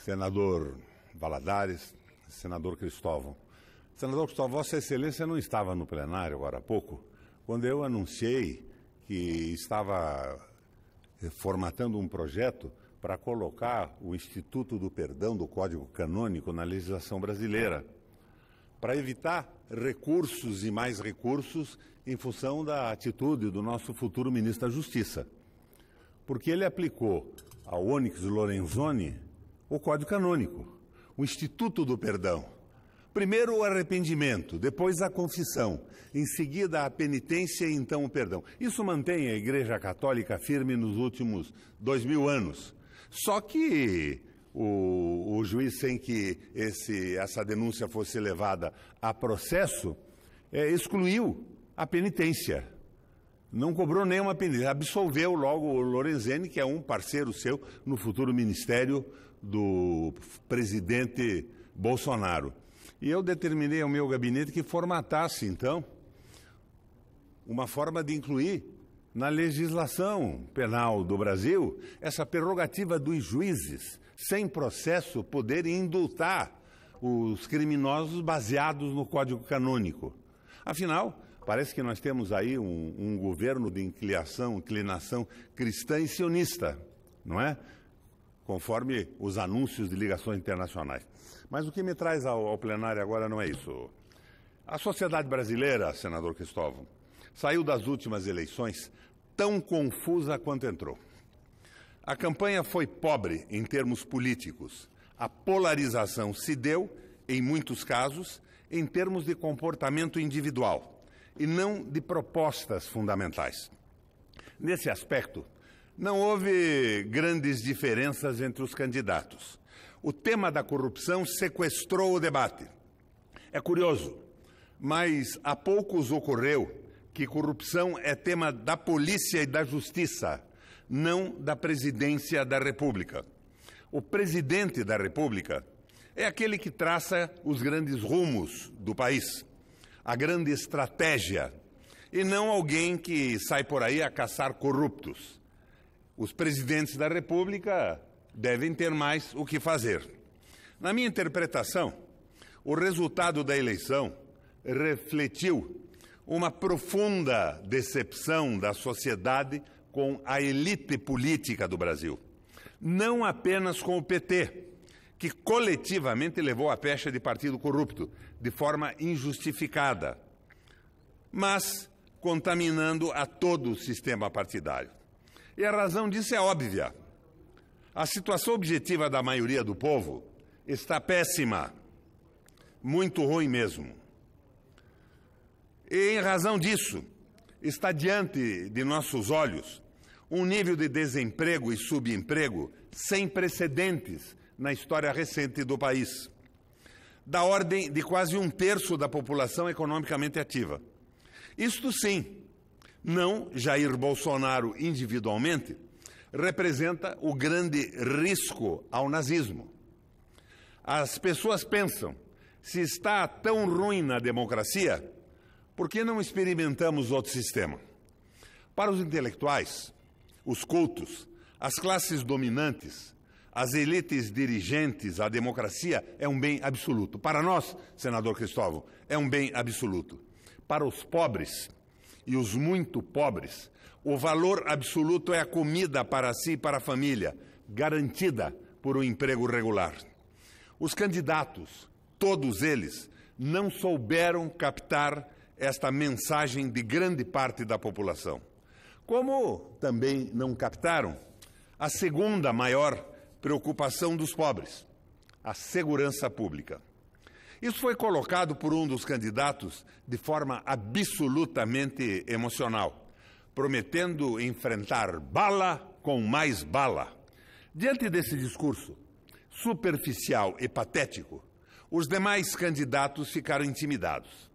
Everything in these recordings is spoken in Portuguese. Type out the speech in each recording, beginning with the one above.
Senador Valadares, senador Cristóvão. Senador Cristóvão, Vossa Excelência não estava no plenário agora há pouco, quando eu anunciei que estava formatando um projeto para colocar o Instituto do Perdão do Código Canônico na legislação brasileira, para evitar recursos e mais recursos em função da atitude do nosso futuro ministro da Justiça. Porque ele aplicou ao Onyx Lorenzoni o Código Canônico, o Instituto do Perdão. Primeiro o arrependimento, depois a confissão, em seguida a penitência e então o perdão. Isso mantém a Igreja Católica firme nos últimos 2000 anos. Só que o juiz, sem que essa denúncia fosse levada a processo, excluiu a penitência. Não cobrou nenhuma penitência, absolveu logo o Lorenzoni, que é um parceiro seu no futuro ministério do presidente Bolsonaro. E eu determinei ao meu gabinete que formatasse, então, uma forma de incluir na legislação penal do Brasil essa prerrogativa dos juízes, sem processo, poderem indultar os criminosos baseados no Código Canônico. Afinal, parece que nós temos aí um governo de inclinação cristã e sionista, não é? Conforme os anúncios de ligações internacionais. Mas o que me traz ao plenário agora não é isso. A sociedade brasileira, senador Cristóvão, saiu das últimas eleições tão confusa quanto entrou. A campanha foi pobre em termos políticos. A polarização se deu, em muitos casos, em termos de comportamento individual e não de propostas fundamentais. Nesse aspecto, não houve grandes diferenças entre os candidatos. O tema da corrupção sequestrou o debate. É curioso, mas há poucos ocorreu que corrupção é tema da polícia e da justiça, não da presidência da República. O presidente da República é aquele que traça os grandes rumos do país, a grande estratégia, e não alguém que sai por aí a caçar corruptos. Os presidentes da República devem ter mais o que fazer. Na minha interpretação, o resultado da eleição refletiu uma profunda decepção da sociedade com a elite política do Brasil. Não apenas com o PT, que coletivamente levou a pecha de partido corrupto, de forma injustificada, mas contaminando a todo o sistema partidário. E a razão disso é óbvia. A situação objetiva da maioria do povo está péssima, muito ruim mesmo. E em razão disso, está diante de nossos olhos um nível de desemprego e subemprego sem precedentes na história recente do país, da ordem de quase 1/3 da população economicamente ativa. Isto sim, não Jair Bolsonaro individualmente, representa o grande risco ao nazismo. As pessoas pensam, se está tão ruim na democracia, por que não experimentamos outro sistema? Para os intelectuais, os cultos, as classes dominantes, as elites dirigentes, a democracia é um bem absoluto. Para nós, senador Cristóvão, é um bem absoluto. Para os pobres e os muito pobres, o valor absoluto é a comida para si e para a família, garantida por um emprego regular. Os candidatos, todos eles, não souberam captar esta mensagem de grande parte da população. Como também não captaram a segunda maior preocupação dos pobres, a segurança pública. Isso foi colocado por um dos candidatos de forma absolutamente emocional, prometendo enfrentar bala com mais bala. Diante desse discurso superficial e patético, os demais candidatos ficaram intimidados.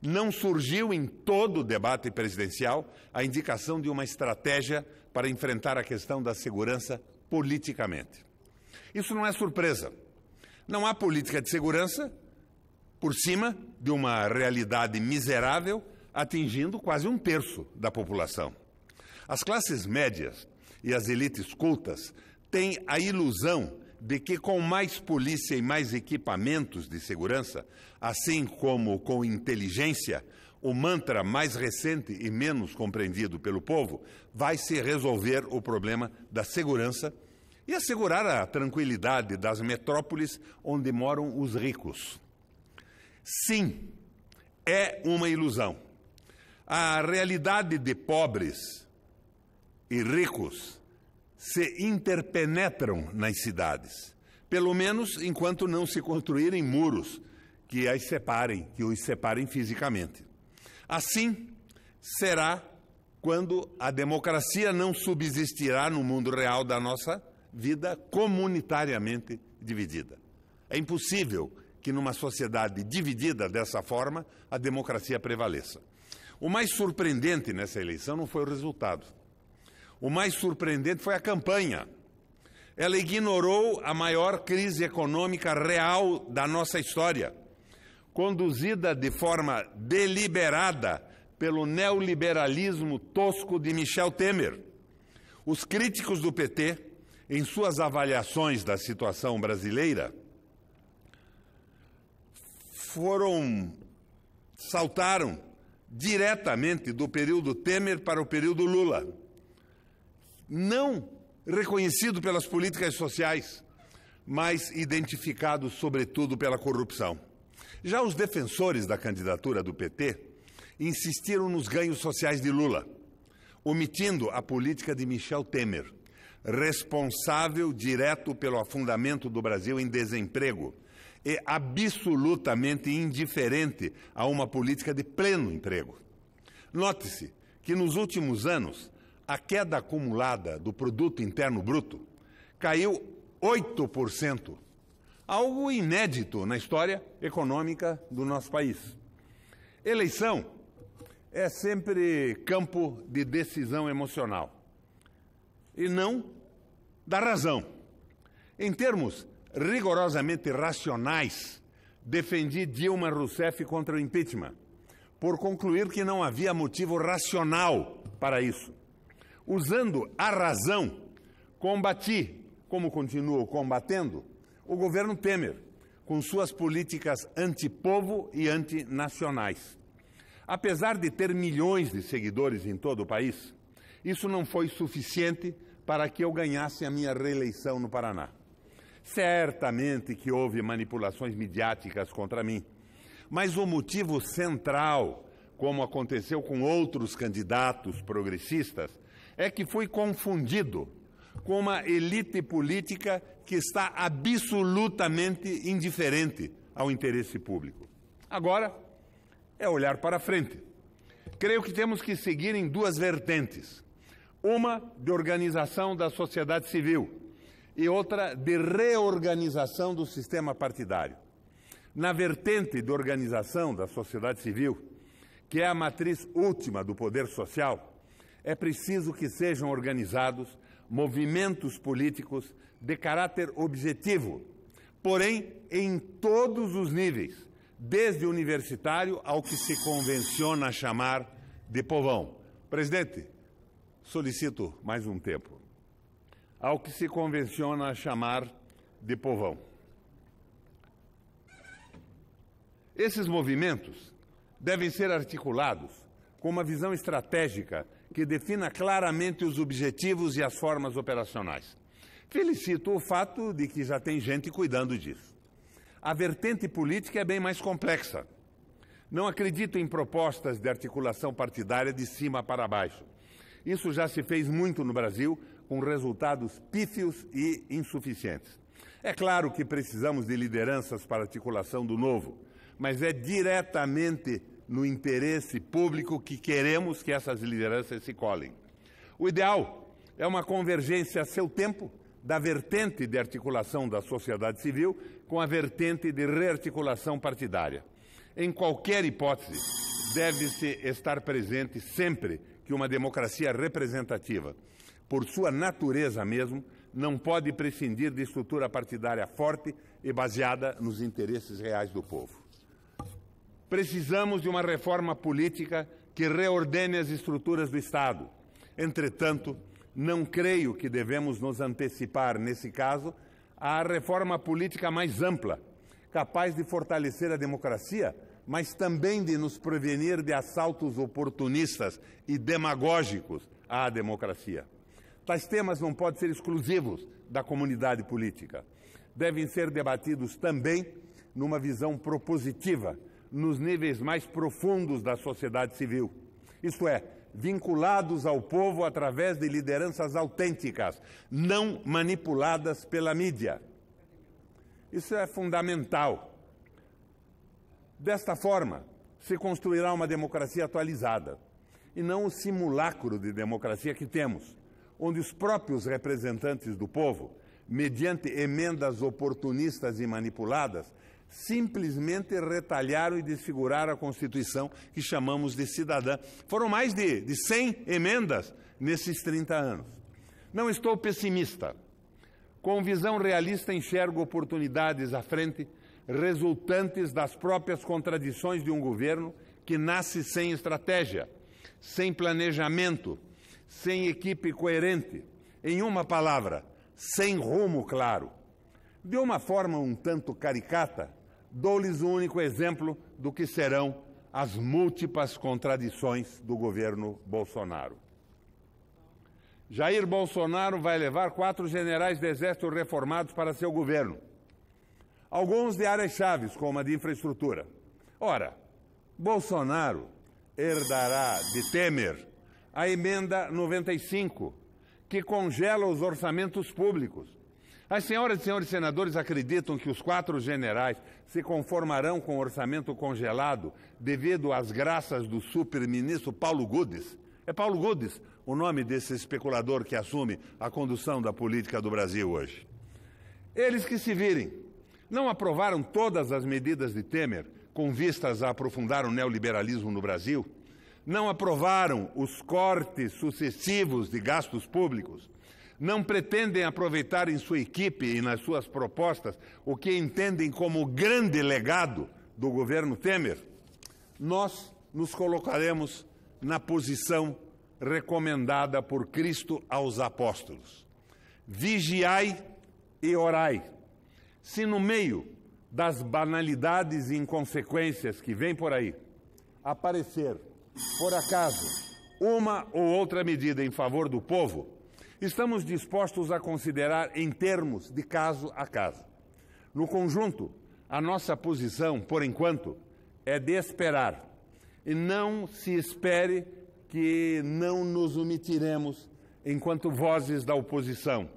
Não surgiu em todo o debate presidencial a indicação de uma estratégia para enfrentar a questão da segurança politicamente. Isso não é surpresa. Não há política de segurança por cima de uma realidade miserável atingindo quase 1/3 da população. As classes médias e as elites cultas têm a ilusão de que com mais polícia e mais equipamentos de segurança, assim como com inteligência, o mantra mais recente e menos compreendido pelo povo, vai se resolver o problema da segurança e assegurar a tranquilidade das metrópoles onde moram os ricos. Sim, é uma ilusão. A realidade de pobres e ricos se interpenetram nas cidades, pelo menos enquanto não se construírem muros que os separem fisicamente. Assim será quando a democracia não subsistirá no mundo real da nossa vida comunitariamente dividida. É impossível que numa sociedade dividida dessa forma a democracia prevaleça. O mais surpreendente nessa eleição não foi o resultado. O mais surpreendente foi a campanha. Ela ignorou a maior crise econômica real da nossa história, conduzida de forma deliberada pelo neoliberalismo tosco de Michel Temer. Os críticos do PT, em suas avaliações da situação brasileira, saltaram diretamente do período Temer para o período Lula, não reconhecido pelas políticas sociais, mas identificado sobretudo pela corrupção. Já os defensores da candidatura do PT insistiram nos ganhos sociais de Lula, omitindo a política de Michel Temer, responsável direto pelo afundamento do Brasil em desemprego e absolutamente indiferente a uma política de pleno emprego. Note-se que nos últimos anos a queda acumulada do Produto Interno Bruto caiu 8%, algo inédito na história econômica do nosso país. Eleição é sempre campo de decisão emocional e não da razão. Em termos rigorosamente racionais, defendi Dilma Rousseff contra o impeachment, por concluir que não havia motivo racional para isso. Usando a razão, combati, como continuo combatendo, o governo Temer, com suas políticas antipovo e antinacionais. Apesar de ter milhões de seguidores em todo o país, isso não foi suficiente para que eu ganhasse a minha reeleição no Paraná. Certamente que houve manipulações midiáticas contra mim, mas o motivo central, como aconteceu com outros candidatos progressistas, é que fui confundido com uma elite política que está absolutamente indiferente ao interesse público. Agora é olhar para frente. Creio que temos que seguir em duas vertentes. Uma de organização da sociedade civil e outra de reorganização do sistema partidário. Na vertente de organização da sociedade civil, que é a matriz última do poder social, é preciso que sejam organizados movimentos políticos de caráter objetivo, porém em todos os níveis, desde o universitário ao que se convenciona chamar de povão. Presidente, solicito mais um tempo. Ao que se convenciona chamar de povão. Esses movimentos devem ser articulados com uma visão estratégica que defina claramente os objetivos e as formas operacionais. Felicito o fato de que já tem gente cuidando disso. A vertente política é bem mais complexa. Não acredito em propostas de articulação partidária de cima para baixo. Isso já se fez muito no Brasil, com resultados pífios e insuficientes. É claro que precisamos de lideranças para a articulação do novo, mas é diretamente no interesse público que queremos que essas lideranças se colhem. O ideal é uma convergência a seu tempo da vertente de articulação da sociedade civil com a vertente de rearticulação partidária. Em qualquer hipótese, deve-se estar presente sempre que uma democracia representativa, por sua natureza mesmo, não pode prescindir de estrutura partidária forte e baseada nos interesses reais do povo. Precisamos de uma reforma política que reordene as estruturas do Estado. Entretanto, não creio que devemos nos antecipar, nesse caso, à reforma política mais ampla, capaz de fortalecer a democracia, mas também de nos prevenir de assaltos oportunistas e demagógicos à democracia. Tais temas não podem ser exclusivos da comunidade política. Devem ser debatidos também numa visão propositiva, nos níveis mais profundos da sociedade civil. Isto é, vinculados ao povo através de lideranças autênticas, não manipuladas pela mídia. Isso é fundamental. Desta forma, se construirá uma democracia atualizada, e não o simulacro de democracia que temos, onde os próprios representantes do povo, mediante emendas oportunistas e manipuladas, simplesmente retalharam e desfiguraram a Constituição que chamamos de cidadã. Foram mais de 100 emendas nesses 30 anos. Não estou pessimista. Com visão realista, enxergo oportunidades à frente, resultantes das próprias contradições de um governo que nasce sem estratégia, sem planejamento, sem equipe coerente, em uma palavra, sem rumo claro. De uma forma um tanto caricata, dou-lhes um único exemplo do que serão as múltiplas contradições do governo Bolsonaro. Jair Bolsonaro vai levar 4 generais do Exército reformados para seu governo. Alguns de áreas chaves, como a de infraestrutura. Ora, Bolsonaro herdará de Temer a emenda 95, que congela os orçamentos públicos. As senhoras e senhores senadores acreditam que os 4 generais se conformarão com o orçamento congelado devido às graças do super-ministro Paulo Guedes? É Paulo Guedes o nome desse especulador que assume a condução da política do Brasil hoje. Eles que se virem. Não aprovaram todas as medidas de Temer com vistas a aprofundar o neoliberalismo no Brasil? Não aprovaram os cortes sucessivos de gastos públicos? Não pretendem aproveitar em sua equipe e nas suas propostas o que entendem como grande legado do governo Temer? Nós nos colocaremos na posição recomendada por Cristo aos apóstolos. Vigiai e orai. Se no meio das banalidades e inconsequências que vêm por aí aparecer, por acaso, uma ou outra medida em favor do povo, estamos dispostos a considerar em termos de caso a caso. No conjunto, a nossa posição, por enquanto, é de esperar. E não se espere que não nos omitiremos enquanto vozes da oposição,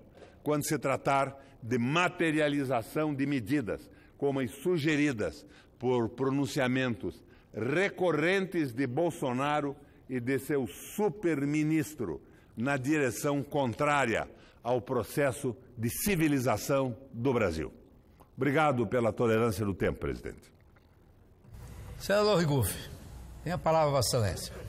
quando se tratar de materialização de medidas, como as sugeridas por pronunciamentos recorrentes de Bolsonaro e de seu super-ministro na direção contrária ao processo de civilização do Brasil. Obrigado pela tolerância do tempo, presidente. Senador Riguffi, tem a palavra, Vossa Excelência.